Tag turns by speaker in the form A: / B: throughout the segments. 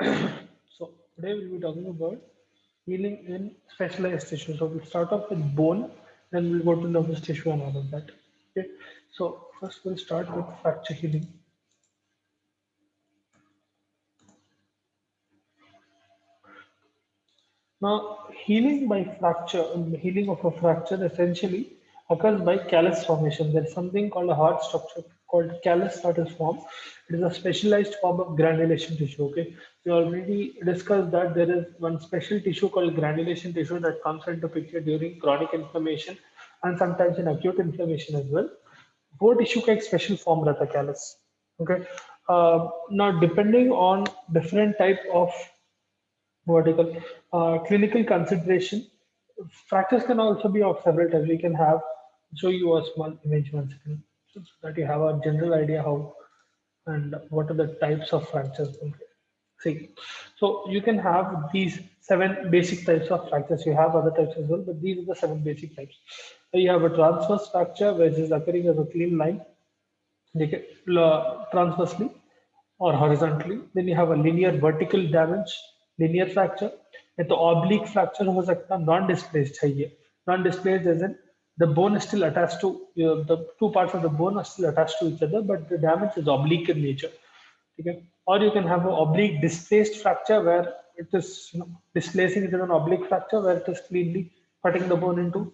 A: So today we'll be talking about healing in specialized tissue. So we'll start off with bone, then we'll go to nervous tissue and all of that. Okay. So first we'll start with fracture healing. Now, healing by fracture, healing of a fracture essentially occurs by callus formation. There is something called a hard structure called callus that is formed. It is a specialized form of granulation tissue. Okay, we already discussed that there is one special tissue called granulation tissue that comes into picture during chronic inflammation and sometimes in acute inflammation as well. वो tissue का एक special form रहता है callus. Okay, now depending on different type of vertical clinical consideration. Fractures can also be of several types. We can have show you a small image once again so that you have a general idea how and what are the types of fractures. See, so you can have these seven basic types of fractures. You have other types as well, but these are the seven basic types. So you have a transverse fracture, which is occurring as a clean line, transversely or horizontally. Then you have a linear vertical damage, linear fracture. या तो oblique fracture हो सकता है, non-displaced चाहिए. Non-displaced as in the bone is still attached to the two parts of the bone are still attached to each other, but the damage is oblique in nature. Okay? Or you can have an oblique displaced fracture where it is displacing it as an oblique fracture where it is cleanly cutting the bone into.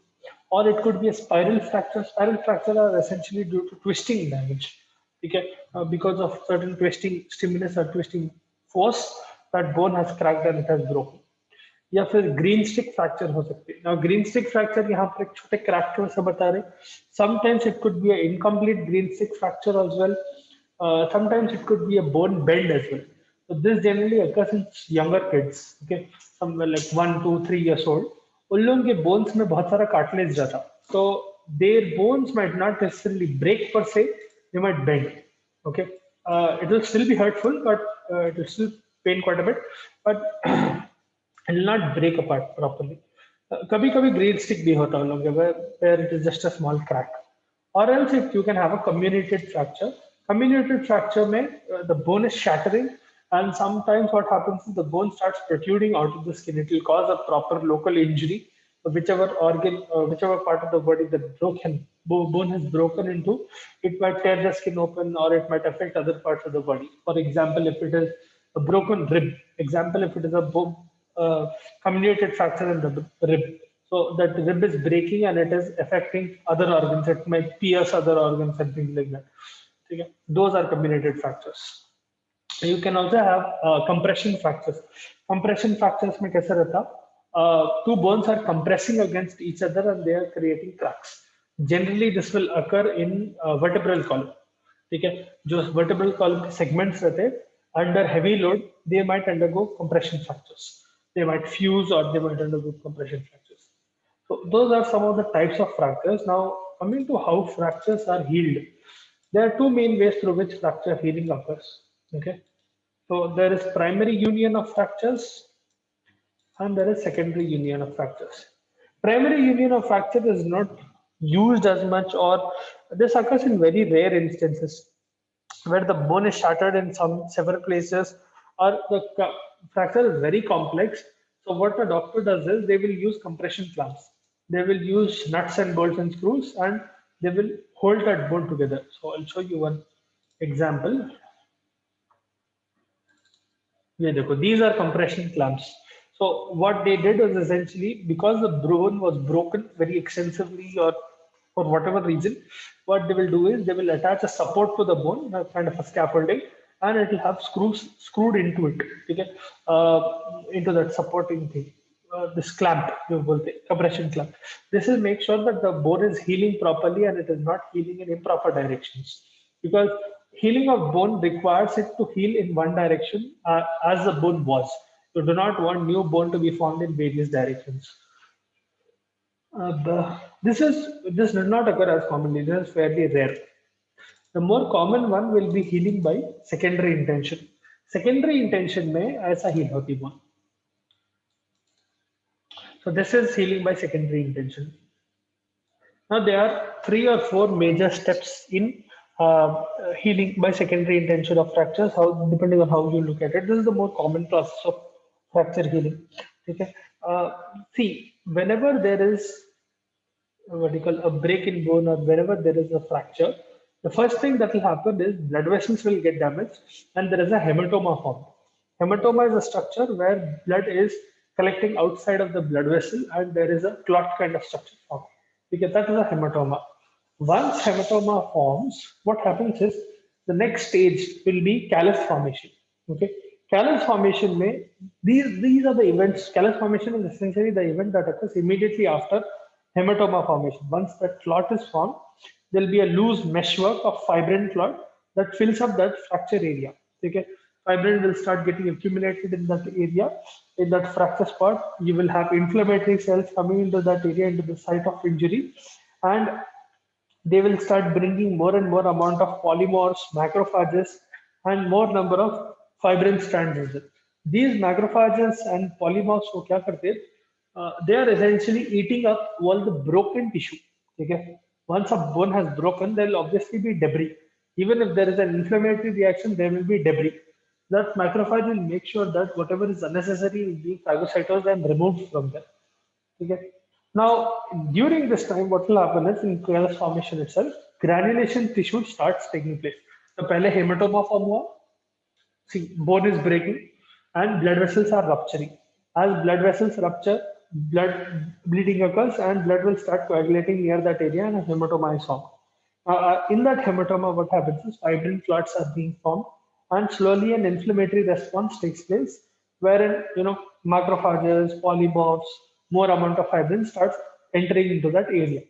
A: Or it could be a spiral fracture. Spiral fracture are essentially due to twisting damage. Okay, because of certain twisting stimulus or twisting force, that bone has cracked and it has broken. या फिर green stick fracture हो सकती है. Now green stick fracture यहाँ पर एक छोटे crack की वजह से बता रहे. Sometimes it could be a incomplete green stick fracture as well. Sometimes it could be a bone bend as well. So this generally occurs in younger kids. Okay, somewhere like 1, 2, 3 years old. उन लोगों के bones में बहुत सारा cartilage रहता. So their bones might not necessarily break per se. They might bend. Okay, it will still be hurtful, but it will still pain quite a bit. But it will not break apart properly. कभी कभी green stick भी होता है लोगों के where it is just a small crack. Or else if you can have a comminuted fracture. Comminuted fracture mein the bone is shattering and sometimes what happens is the bone starts protruding out of the skin. It will cause a proper local injury. So whichever organ, whichever part of the body that bone has broken into, it might tear the skin open or it might affect other parts of the body. For example, if it is a broken rib, example if it is a comminuted fracture in the rib, so that rib is breaking and it is affecting other organs. It might pierce other organs and things like that. Okay? Those are comminuted fractures. You can also have compression fractures. Compression fractures में कैसा रहता? Two bones are compressing against each other and they are creating cracks. Generally, this will occur in vertebral column. ठीक है, जो vertebral column के segments रहते हैं, under heavy load, they might undergo compression fractures. They might fuse or they might undergo compression fractures. So those are some of the types of fractures. Now coming to how fractures are healed, there are two main ways through which fracture healing occurs. Okay, so there is primary union of fractures and there is secondary union of fractures. Primary union of fracture is not used as much, or this occurs in very rare instances where the bone is shattered in some several places, or the fracture is very complex. So what the doctor does is they will use compression clamps. They will use nuts and bolts and screws, and they will hold that bone together. So I'll show you one example. Yeah, these are compression clamps. So what they did was essentially because the bone was broken very extensively or for whatever reason, what they will do is they will attach a support to the bone, a kind of a scaffolding, and it will have screws screwed into it, okay, into that supporting thing. This clamp, you will say, compression clamp. This will make sure that the bone is healing properly and it is not healing in improper directions. Because healing of bone requires it to heal in one direction as the bone was. You do not want new bone to be formed in various directions. This does not occur as commonly. This is fairly rare. The more common one will be healing by secondary intention. Secondary intention में ऐसा heal होती bone. So this is healing by secondary intention. Now there are 3 or 4 major steps in healing by secondary intention of fractures, how depending on how you look at it. This is the more common process of fracture healing. Okay. See, whenever there is what you call a break in bone or wherever there is a fracture, the first thing that will happen is blood vessels will get damaged and there is a hematoma formed. Hematoma is a structure where blood is collecting outside of the blood vessel and there is a clot kind of structure formed. Because that is a hematoma. Once hematoma forms, what happens is the next stage will be callus formation. Okay, callus formation may these are the events. Callus formation is essentially the event that occurs immediately after hematoma formation. Once that clot is formed, there will be a loose meshwork of fibrin clot that fills up that fracture area. Okay, fibrin will start getting accumulated in that area, in that fracture spot. You will have inflammatory cells coming into that area, into the site of injury, and they will start bringing more and more amount of polymorphs, macrophages, and more number of fibrin strands in it. These macrophages and polymorphs को क्या करते हैं? They are essentially eating up all the broken tissue. Okay? Once a bone has broken, there will obviously be debris. Even if there is an inflammatory reaction, there will be debris. That macrophage will make sure that whatever is unnecessary is being phagocytosed and removed from there. Okay. Now, during this time, what will happen is in callus formation itself, granulation tissue starts taking place. So, पहले hematoma form हुआ, see, bone is breaking and blood vessels are rupturing. As blood vessels rupture, blood bleeding occurs and blood will start coagulating near that area and a hematoma is formed. In that hematoma, what happens is fibrin clots are being formed and slowly an inflammatory response takes place wherein, macrophages, polymorphs, more amount of fibrin starts entering into that area.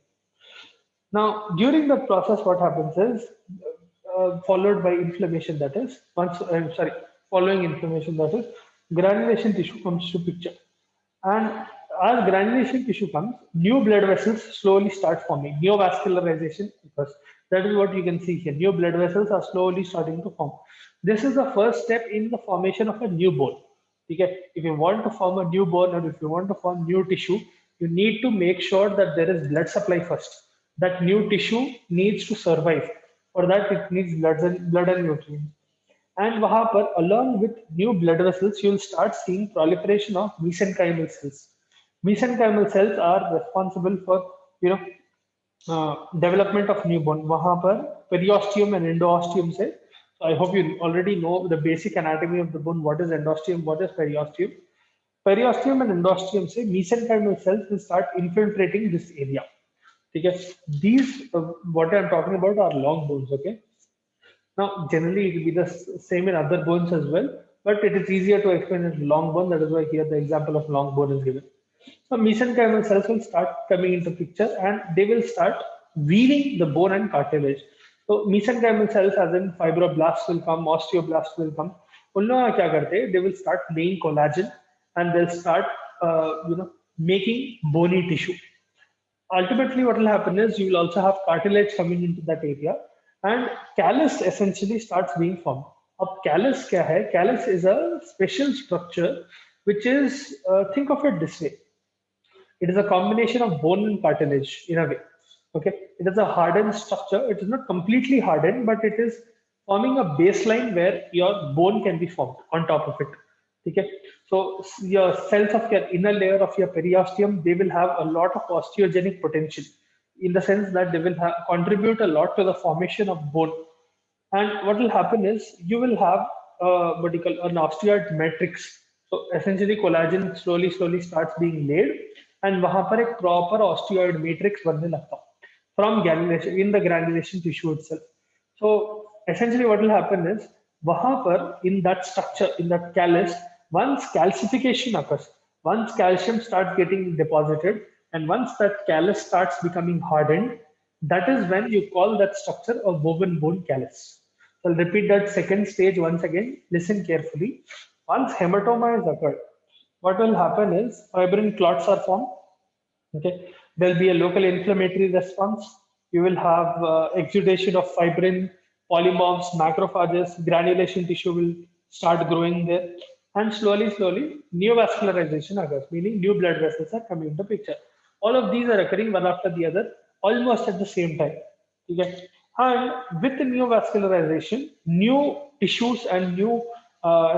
A: Now, during the process, what happens is followed by inflammation. That is, following inflammation. That is, granulation tissue comes to picture, and as granulation tissue comes, new blood vessels slowly start forming. Neovascularization occurs. That is what you can see here. New blood vessels are slowly starting to form. This is the first step in the formation of a new bone. Okay? If you want to form a new bone or if you want to form new tissue, you need to make sure that there is blood supply first. That new tissue needs to survive. For that, it needs blood and nutrients. And वहाँ पर, along with new blood vessels, you'll start seeing proliferation of mesenchymal cells. Mesenchymal cells are responsible for, development of new bone. वहाँ पर periosteum and endosteum से. So I hope you already know the basic anatomy of the bone. What is endosteum? What is periosteum? Periosteum and endosteum से mesenchymal cells will start infiltrating this area. Okay? These, what I'm talking about, are long bones. Okay. Now, generally, it will be the same in other bones as well, but it is easier to explain in long bone. That is why here the example of long bone is given. So, mesenchymal cells will start coming into picture and they will start weaving the bone and cartilage. So, mesenchymal cells, as in fibroblasts, will come, osteoblasts will come. उन लोग क्या करते हैं? They will start laying collagen and they'll start, making bony tissue. Ultimately, what will happen is you will also have cartilage coming into that area and callus essentially starts being formed. Ab callus kya hai? Callus is a special structure which is, think of it this way. It is a combination of bone and cartilage in a way. Okay, it is a hardened structure. It is not completely hardened, but it is forming a baseline where your bone can be formed on top of it. Okay, so your cells of your inner layer of your periosteum, they will have a lot of osteogenic potential in the sense that they will contribute a lot to the formation of bone. And what will happen is you will have what you call an osteoid matrix. So essentially collagen slowly starts being laid and वहाँ पर एक proper osteoid matrix बनने लगता from granulation in the granulation tissue itself. So essentially what will happen is वहाँ पर in that structure, in that callus, once calcification occurs, once calcium starts getting deposited, and once that callus starts becoming hardened, that is when you call that structure a woven bone callus. So I'll repeat that second stage once again. Listen carefully. Once hematoma has occurred, what will happen is fibrin clots are formed. Okay, there'll be a local inflammatory response. You will have exudation of fibrin, polymorphs, macrophages, granulation tissue will start growing there, and slowly, neovascularization occurs, meaning new blood vessels are coming into picture. All of these are occurring one after the other, almost at the same time. Okay? And with the neovascularization, new tissues and new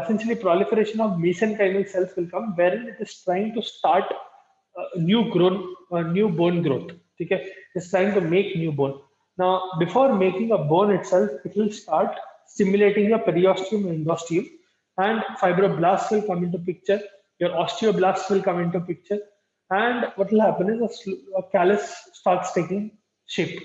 A: essentially proliferation of mesenchymal cells will come, wherein it is trying to start new bone growth. Okay, it's trying to make new bone. Now, before making a bone itself, it will start stimulating your periosteum and endosteum, and fibroblasts will come into picture. Your osteoblasts will come into picture, and what will happen is a callus starts taking shape.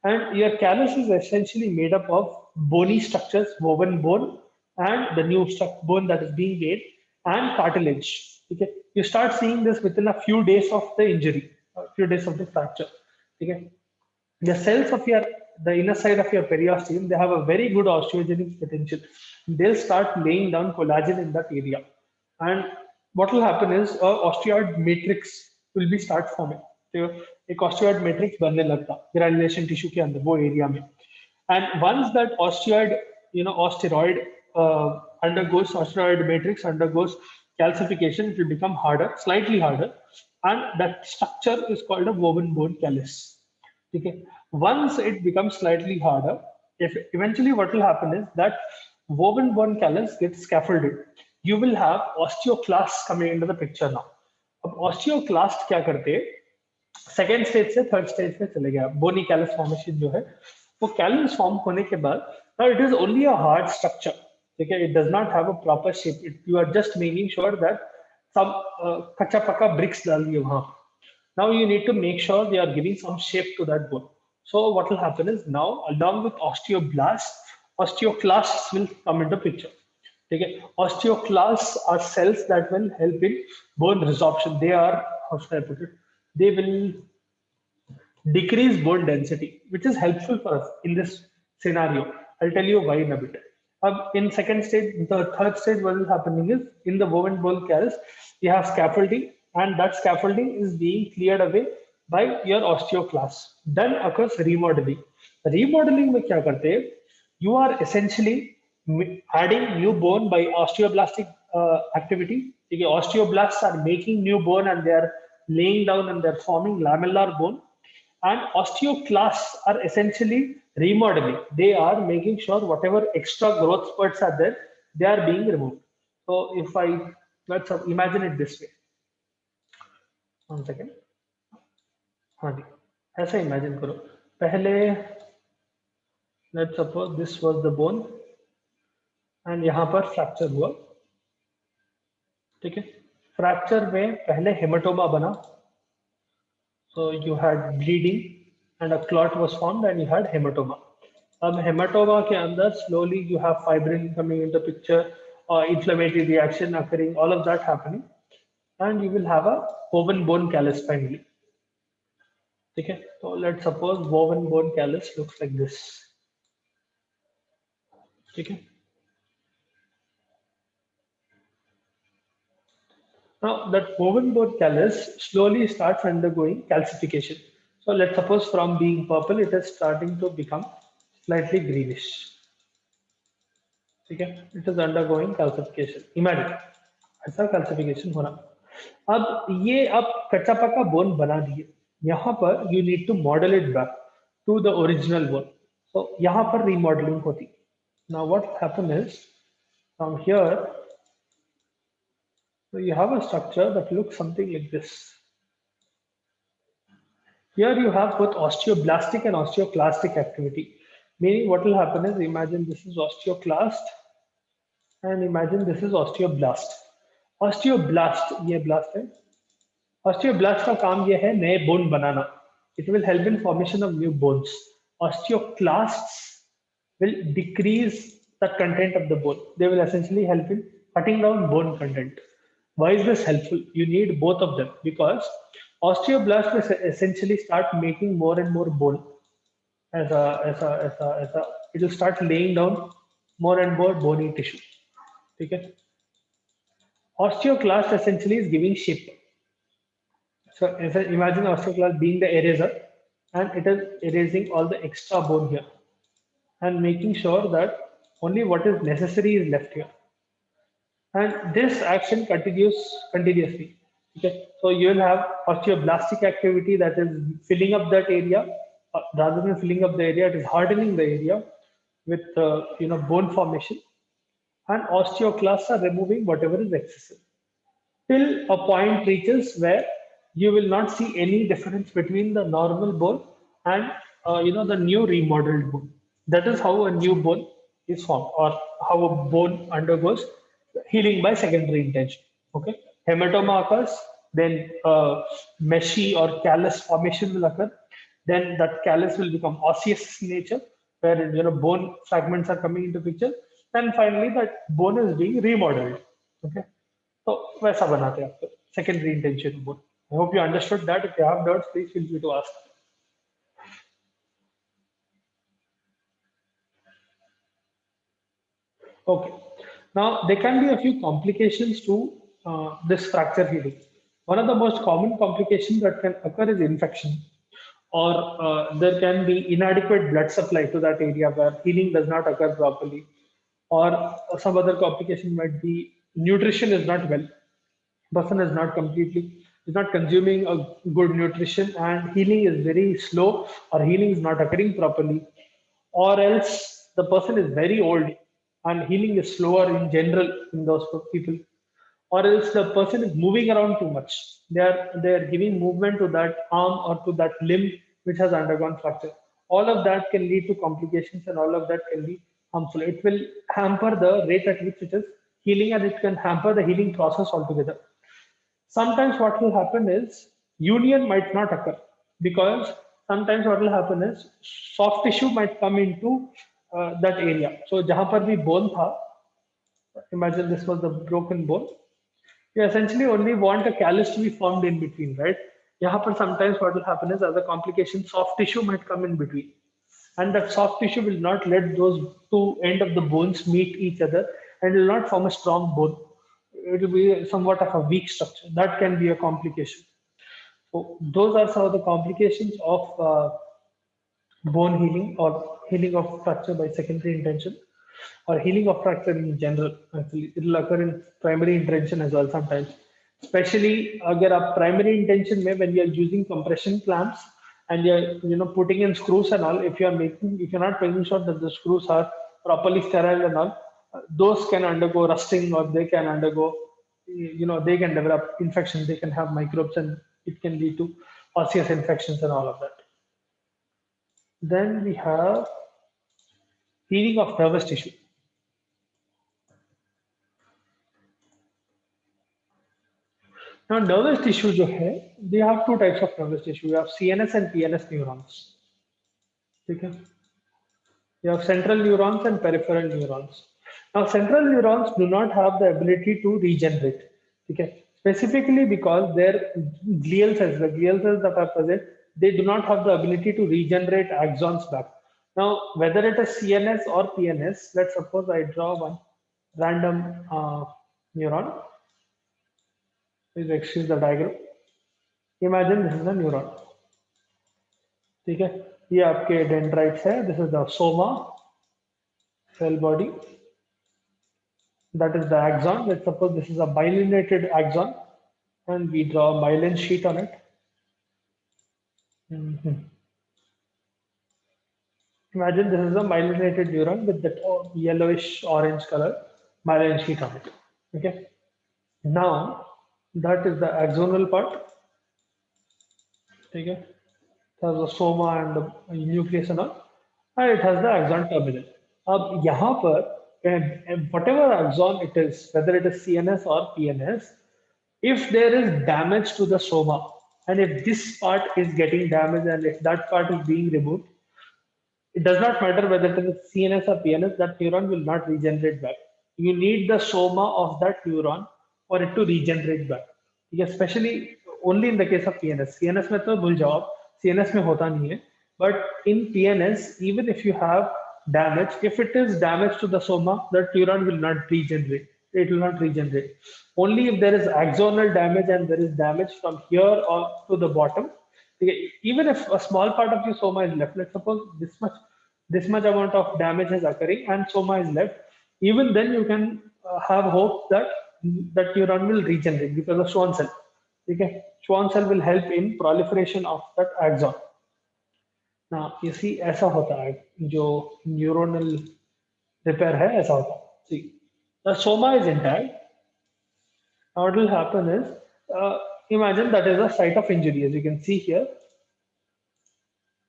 A: And your callus is essentially made up of bony structures, woven bone, and the new bone that is being made, and cartilage. Okay, you start seeing this within a few days of the injury, a few days of the fracture. Okay, the cells of your the inner side of your periosteum, they have a very good osteogenic potential. They'll start laying down collagen in that area, and what will happen is a osteoid matrix will be start forming. तो एक osteoid matrix बनने लगता granulation tissue के अंदर वो area में, and once that osteoid undergoes osteoid matrix undergoes calcification, it will become harder, slightly harder, and that structure is called a woven bone callus. Okay. Once it becomes slightly harder, if eventually what will happen is that woven bone callus gets scaffolded. You will have osteoclasts coming into the picture now. अब osteoclast क्या करते हैं? Second stage से third stage पे चले गया बोनी callus formation जो है वो कैलस फॉर्म होने के बाद it is only a hard structure ठीक है it does not have a proper shape it you are just making sure that सब कच्चा पक्का ब्रिक्स डाल दिए वहां now you need to make sure they are giving some shape to that bone so what will happen is now along with osteoblasts osteoclasts will come into picture okay osteoclasts are cells that will help in bone resorption they are how should I put it they will decrease bone density, which is helpful for us in this scenario. I'll tell you why in a bit. In second stage, the third stage, what is happening is in the woven bone callus, you have scaffolding, and that scaffolding is being cleared away by your osteoclast. Then occurs remodeling. Remodeling में क्या करते हैं? You are essentially adding new bone by osteoblastic activity. Okay, osteoblasts are making new bone and they are laying down and they're forming lamellar bone and osteoclasts are essentially remodeling. They are making sure whatever extra growth spurts are there, they are being removed. So if I let's imagine it this way. One second. हाँ जी ऐसा imagine करो पहले let's suppose this was the bone and यहाँ पर fracture हुआ ठीक है fracture में पहले hematoma बना so you had bleeding and a clot was formed and you had hematoma. अब hematoma के अंदर slowly you have fibrin coming into picture or inflammatory reaction occurring, all of that happening, and you will have a woven bone callus finally. Okay, so let's suppose woven bone callus looks like this. Okay. Now that woven bone callus slowly starts undergoing calcification. So let's suppose from being purple, it is starting to become slightly greenish. ठीक है it is undergoing calcification imagine ऐसा calcification होना अब ये अब कच्चा पक्का bone बना दिए यहाँ पर you need to model it back to the original bone so यहाँ पर रीमॉडलिंग होती now what happen is from here so you have a structure that looks something like this here you have both osteoblastic and osteoclastic activity meaning what will happen is imagine this is osteoclast and imagine this is osteoblast osteoblast ये blast है osteoblast का काम ये है नए bone banana it will help in formation of new bones osteoclasts will decrease the content of the bone they will essentially help in cutting down bone content why is this helpful you need both of them because osteoblast will essentially start making more and more bone as a it will start laying down more and more bony tissue ठीक है osteoclast essentially is giving shape so imagine osteoclast being the eraser and it is erasing all the extra bone here and making sure that only what is necessary is left here and this action continues continuously okay so you will have osteoblastic activity that is filling up that area rather than filling up the area, it is hardening the area with bone formation, and osteoclasts are removing whatever is excessive till a point reaches where you will not see any difference between the normal bone and the new remodeled bone. That is how a new bone is formed, or how a bone undergoes healing by secondary intention. Okay, hematoma occurs, then meshy or callus formation will occur. Then that callus will become osseous in nature, where bone fragments are coming into picture, and finally that bone is being remodeled. Okay, तो वैसा बनाते हैं आपको secondary intention board. I hope you understood that. If you have doubts, please feel free to ask. Okay. Now there can be a few complications to this fracture healing. One of the most common complications that can occur is infection, or there can be inadequate blood supply to that area where healing does not occur properly, or some other complication might be nutrition is not well. Person is not consuming a good nutrition, and healing is very slow, or healing is not occurring properly, or else the person is very old and healing is slower in general in those people, or else the person is moving around too much. They are giving movement to that arm or to that limb which has undergone fracture. All of that can lead to complications, and all of that can be harmful. It will hamper the rate at which it is healing, and it can hamper the healing process altogether. Sometimes what will happen is union might not occur, because sometimes what will happen is soft tissue might come into that area. So जहाँ पर भी bone था, imagine this was the broken bone. You essentially only want a callus to be formed in between, right? यहाँ पर sometimes what will happen is, as a complication, soft tissue might come in between, and that soft tissue will not let those two end of the bones meet each other, and will not form a strong bone. It will be somewhat of a weak structure. That can be a complication. So those are some of the complications of bone healing, or healing of fracture by secondary intention, or healing of fracture in general. Actually, it will occur in primary intention as well sometimes. Especially अगर आप primary intention में, when you are using compression clamps and you're putting in screws and all, if you're not making sure that the screws are properly sterile and all, those can undergo rusting, or they can undergo, they can develop infection, they can have microbes, and it can lead to osseous infections and all of that. Then we have healing of nervous tissue. Now, nervous tissue जो है, they have two types of nervous tissue. You have CNS and PNS neurons. ठीक है? You have central neurons and peripheral neurons. Now, central neurons do not have the ability to regenerate. Okay? Specifically because their glial cells, the glial cells that are present, they do not have the ability to regenerate axons back. Now, whether it is CNS or PNS, let's suppose I draw one random neuron. Please excuse the diagram. Imagine this is a neuron. ठीक है, ये आपके dendrites है. This is the soma, cell body. That is the axon. Let's suppose this is a myelinated axon, and we draw a myelin sheet on it. Imagine this is a myelinated neuron with that yellowish orange color myelin sheet on it. Okay. Now that is the axonal part. Okay. It has the soma and the nucleus and all, and it has the axon terminal. अब यहाँ पर whatever axon it is, whether it is CNS or PNS, if there is damage to the soma, and if this part is getting damaged, and if that part is being removed, it does not matter whether it is CNS or PNS, that neuron will not regenerate back. You need the soma of that neuron for it to regenerate back. Especially only in the case of PNS. CNS में तो भूल जाओ, CNS में होता नहीं है. But in PNS, even if you have damage, if it is damage to the soma, that neuron will not regenerate. It will not regenerate. Only if there is axonal damage and there is damage from here or to the bottom. Even if a small part of your soma is left, let's suppose this much amount of damage is occurring and soma is left, even then you can have hope that that neuron will regenerate because of Schwann cell. Okay, Schwann cell will help in proliferation of that axon. ना इसी ऐसा होता है जो neuronal repair है, ऐसा होता है. See, the soma is intact. Now what will happen is, imagine that is the site of injury. As you can see here,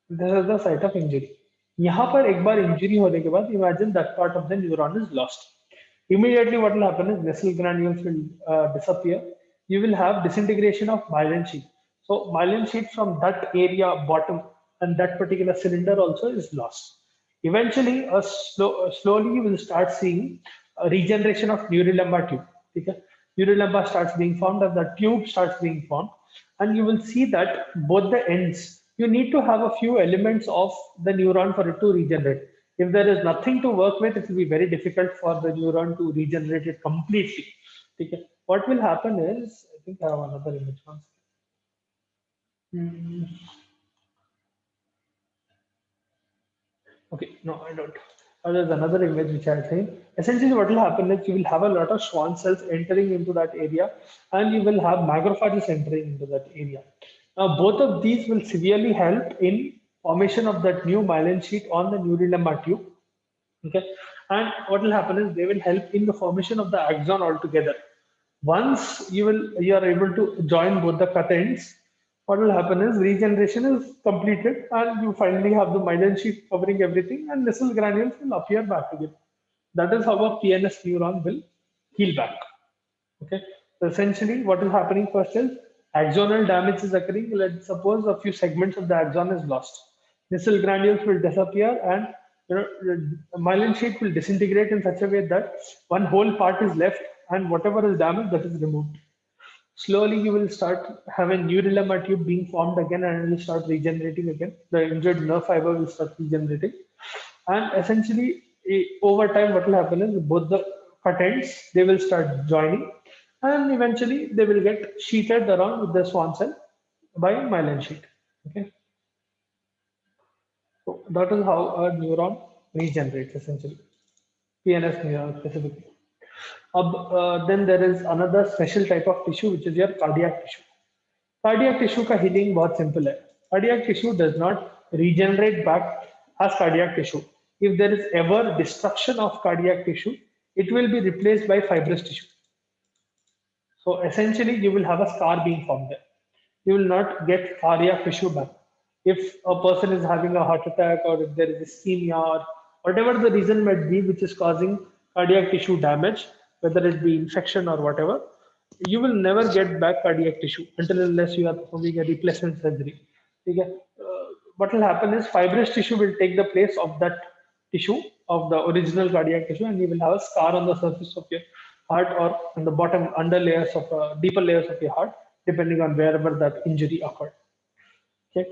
A: this is the site of injury. यहाँ पर एक बार इंजरी होने के बाद imagine that part of the neuron is lost. Immediately what will happen is vessel granules will disappear. You will have disintegration of myelin sheath. So myelin sheath from that area bottom and that particular cylinder also is lost. Eventually, slowly you will start seeing a regeneration of neurolumbar tube. Okay? Neurolumbar starts being formed and the tube starts being formed, and you will see that both the ends, you need to have a few elements of the neuron for it to regenerate. If there is nothing to work with, it will be very difficult for the neuron to regenerate it completely. Okay? What will happen is, I think I have another image. Hmm. Okay, no, I don't. There's another image which I think. Essentially, what will happen is you will have a lot of Schwann cells entering into that area, and you will have macrophages entering into that area. Now, both of these will severely help in formation of that new myelin sheath on the neurulumbar tube. Okay, and what will happen is they will help in the formation of the axon altogether. Once you are able to join both the cut ends, what will happen is regeneration is completed and you finally have the myelin sheath covering everything and little granules will appear back again. That is how a PNS neuron will heal back. Okay. So essentially what is happening first is axonal damage is occurring. Let's suppose a few segments of the axon is lost. Nissil granules will disappear and the myelin sheath will disintegrate in such a way that one whole part is left and whatever is damaged that is removed. Slowly you will start having neurulumbar tube being formed again and it will start regenerating again. The injured nerve fiber will start regenerating. And essentially over time what will happen is both the cut ends, they will start joining and eventually they will get sheeted around with the Schwann cell by myelin sheath. Okay. So that is how a neuron regenerates essentially. PNS neuron specifically. Then there is another special type of tissue which is your cardiac tissue. Cardiac tissue का healing बहुत simple है. Cardiac tissue does not regenerate back as cardiac tissue. If there is ever destruction of cardiac tissue, it will be replaced by fibrous tissue. So essentially, you will have a scar being formed there. You will not get cardiac tissue back. If a person is having a heart attack or if there is ischemia or whatever the reason might be which is causing cardiac tissue damage, whether it be infection or whatever, you will never get back cardiac tissue until unless you are performing a replacement surgery. Okay? What will happen is fibrous tissue will take the place of that tissue of the original cardiac tissue and you will have a scar on the surface of your heart or on the bottom under layers of deeper layers of your heart depending on wherever that injury occurred. Okay.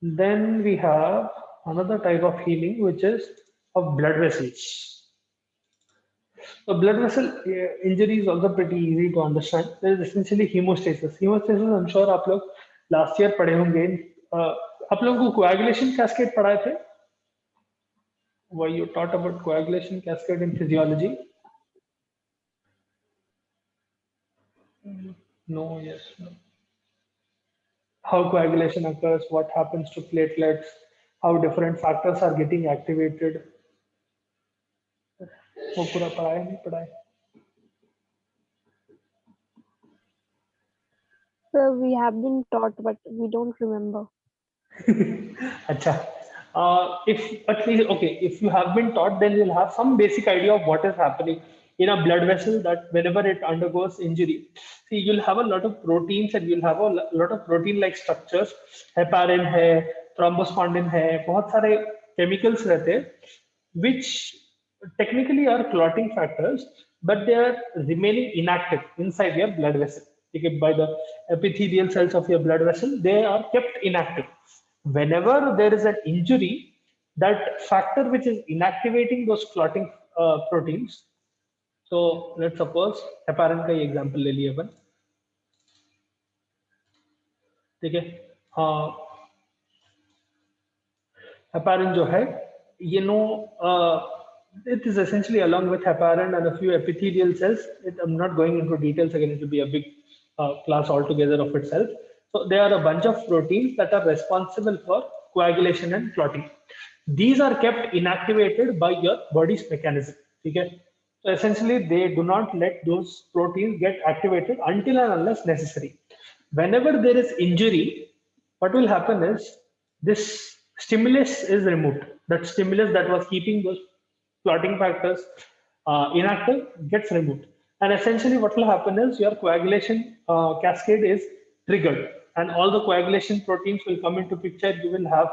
A: Then we have another type of healing which is of blood vessels. So blood vessel injury is also pretty easy to understand. There is essentially hemostasis. Hemostasis I'm sure आप लोग last year पढ़े होंगे. आप लोगों को coagulation cascade पढ़ाए थे? Were you taught about coagulation cascade in physiology? No, yes, no. How coagulation occurs, what happens to platelets, how different factors are getting activated. वो पूरा पढ़ाया नहीं पढ़ाया?
B: So we have been taught, but we don't remember.
A: Acha. If at least okay, if you have been taught, then you'll have some basic idea of what is happening in a blood vessel that whenever it undergoes injury. See, you'll have a lot of proteins and you'll have a lot of protein-like structures. Heparin है, thrombospondin है, बहुत सारे chemicals रहते हैं, which technically are clotting factors, but they are remaining inactive inside your blood vessel. Okay, by the epithelial cells of your blood vessel, they are kept inactive. Whenever there is an injury, that factor which is inactivating those clotting proteins. So let's suppose heparin का example ले लिए अपन. ठीक है. Heparin जो है, you know, it is essentially along with heparin and a few epithelial cells. I'm not going into details again, it will be a big class altogether of itself. So there are a bunch of proteins that are responsible for coagulation and clotting. These are kept inactivated by your body's mechanism. Okay, so essentially they do not let those proteins get activated until and unless necessary. Whenever there is injury, what will happen is this stimulus is removed. That stimulus that was keeping those clotting factors inactive gets removed, and essentially what will happen is your coagulation cascade is triggered, and all the coagulation proteins will come into picture. You will have,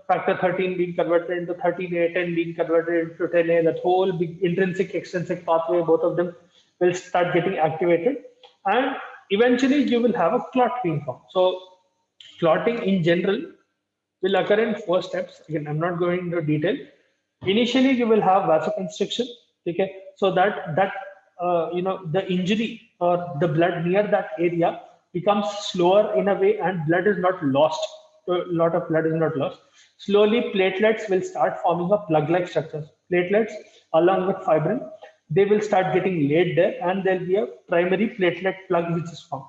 A: factor 13 being converted into 13A, 10 being converted into 10A. That whole big intrinsic extrinsic pathway, both of them will start getting activated, and eventually you will have a clot being formed. So clotting in general will occur in 4 steps. Again, I'm not going into detail. Initially, you will have vasoconstriction. Okay, so the injury or the blood near that area becomes slower in a way, and blood is not lost. So a lot of blood is not lost. Slowly, platelets will start forming a plug-like structure. Platelets, along with fibrin, they will start getting laid there, and there will be a primary platelet plug which is formed.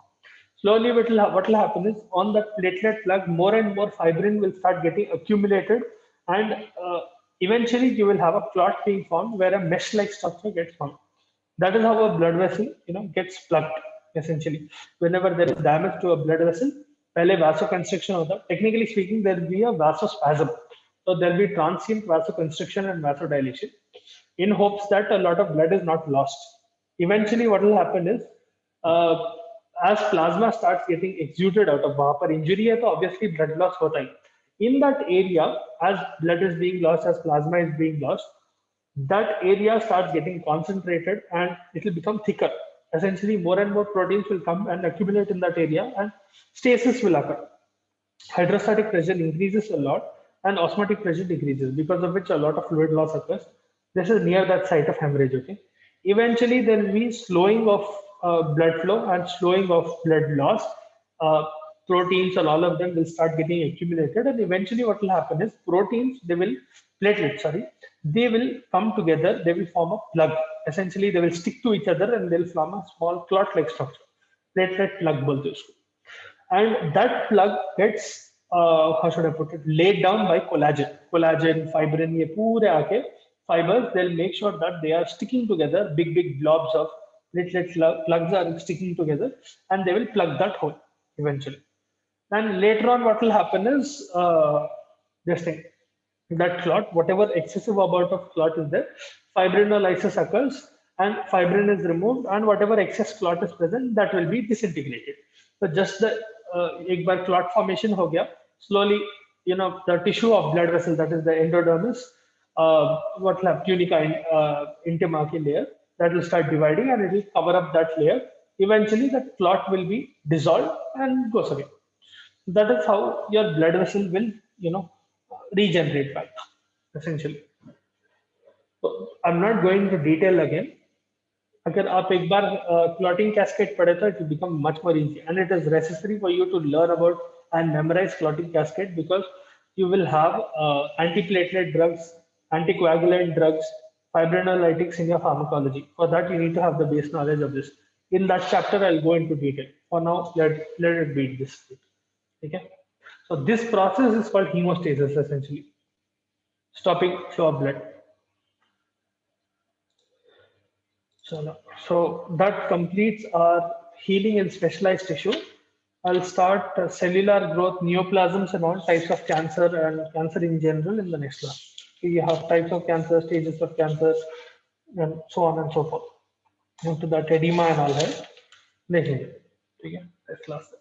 A: Slowly, what will happen is on the platelet plug, more and more fibrin will start getting accumulated, and eventually you will have a clot being formed where a mesh-like structure gets formed. That is how a blood vessel, gets plugged. Essentially, whenever there is damage to a blood vessel, पहले vasoconstriction होता. Technically speaking, there will be a vasospasm. So there will be transient vasoconstriction and vasodilation, in hopes that a lot of blood is not lost. Eventually, what will happen is, as plasma starts getting exuded out of वहाँ पर injury है, तो obviously blood loss होता ही. In that area, as blood is being lost, as plasma is being lost, that area starts getting concentrated and it will become thicker. Essentially, more and more proteins will come and accumulate in that area, and stasis will occur. Hydrostatic pressure increases a lot and osmotic pressure decreases, because of which a lot of fluid loss occurs. This is near that site of hemorrhage. Okay, eventually there will be slowing of blood flow and slowing of blood loss. Proteins and all of them will start getting accumulated, and eventually what will happen is platelets, they will come together, they will form a plug. Essentially, they will stick to each other and they'll form a small clot-like structure. Platelet plug bolte usko. And that plug gets, how should I put it, laid down by collagen. Collagen, fibrin, ye pure aake fibers, they'll make sure that they are sticking together. Big blobs of platelet plugs are sticking together, and they will plug that hole eventually. And later on, what will happen is this thing, that clot, whatever excessive amount of clot is there, fibrinolysis occurs and fibrin is removed, and whatever excess clot is present, that will be disintegrated. So just the एक बार clot formation हो गया, slowly, the tissue of blood vessel, that is the endodermis, what will have tunica intima की layer, that will start dividing and it will cover up that layer. Eventually, that clot will be dissolved and goes away. That is how your blood vessel will, regenerate back, essentially. So I'm not going into detail again. अगर आप एक बार clotting cascade पढ़े तो it will become much more easy, and it is necessary for you to learn about and memorize clotting cascade, because you will have antiplatelet drugs, anticoagulant drugs, fibrinolytics in your pharmacology. For that, you need to have the base knowledge of this. In that chapter, I'll go into detail. For now, let it be this. Okay. So this process is called hemostasis, essentially, stopping flow of blood. So that completes our healing in specialized tissue. I'll start cellular growth, neoplasms, and all types of cancer and cancer in general in the next class. So you have types of cancer, stages of cancer, and so on and so forth. Into that edema and all that. Next class.